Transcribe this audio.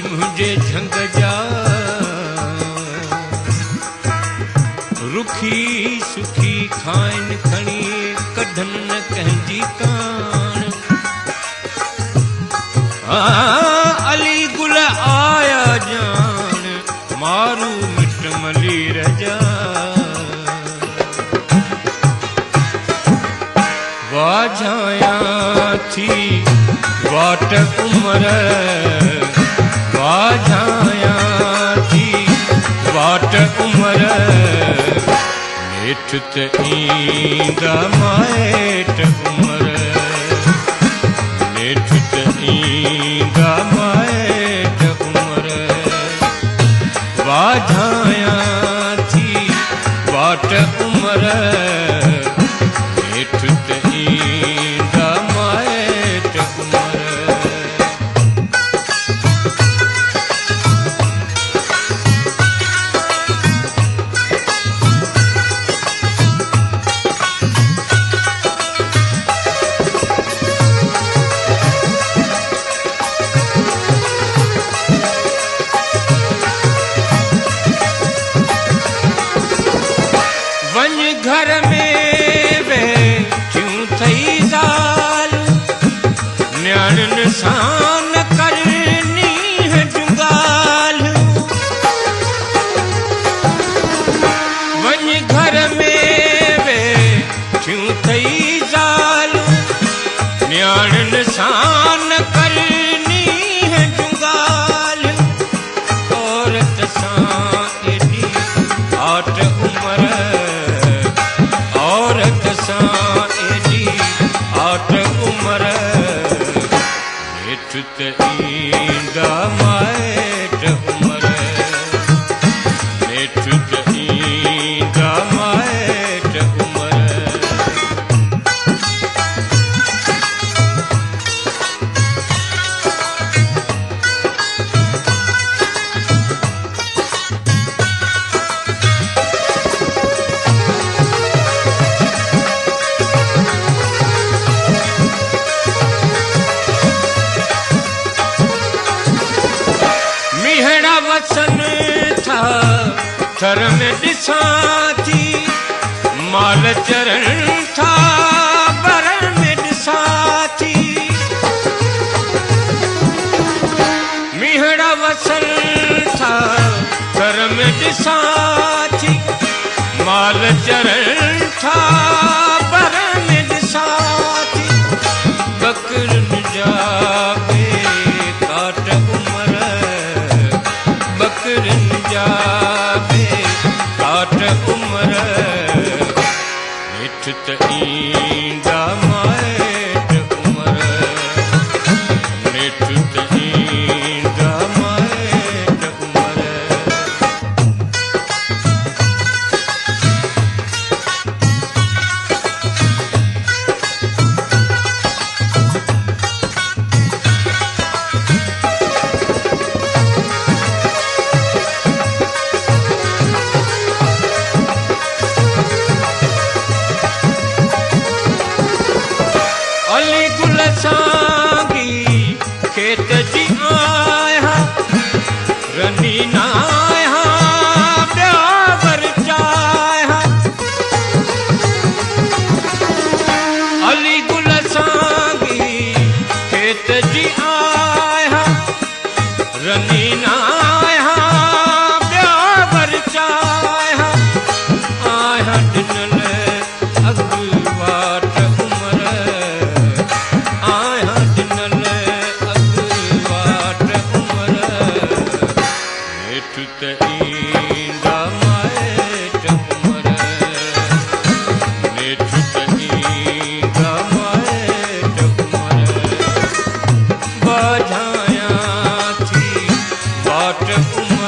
मुझे झंग जा रुखी सुखी खाइन खणी कढन न कंहिंजी कान अली गुल आया जान मारू मिट मली रजा वाझाया थी वाट उमर वाझाया थी वाट उमर नेठ त ईंदा माइट उमर नेठ त ईंदा माइट उमर वाझाया थी वाट उमर नेठ त ईंदा माइट उमर घर में बैठूं थई ज़ाल न्याणियुनि सां न करनी है जुगाल वञ घर में बैठूं थई ज़ाल न्याणियुनि सां न करनी है जुगाल औरत सां एॾी आट उमर औरत सां एॾी आट उमर नेठ त ईंदा माइट उमर नेठ त ईंदा माइट उमर वसन था थर में ॾिसां थी माल चरण था बर में ॾिसां थी मीहड़ा वसन था थर में ॾिसां थी माल चरण था बर में ॾिसां थी बकरनि जा काट उमर बकरनि जा काट उमर नेठ त ईंदा माइट उमर नेठ त ईंदा माइट उमर अली गुल सांगी खेत जी आया रनी ना आया ब्यावर चाया अली गुल सांगी खेत जी आया रनी ना आया ब्यावर चाया आया ॾिनल अॻुवाट उमर आया ॾिनल अॻुवाट उमर नेठ त ईंदा माइट उमर नेठ त ईंदा माइट उमर वाझाया थी वाट उमर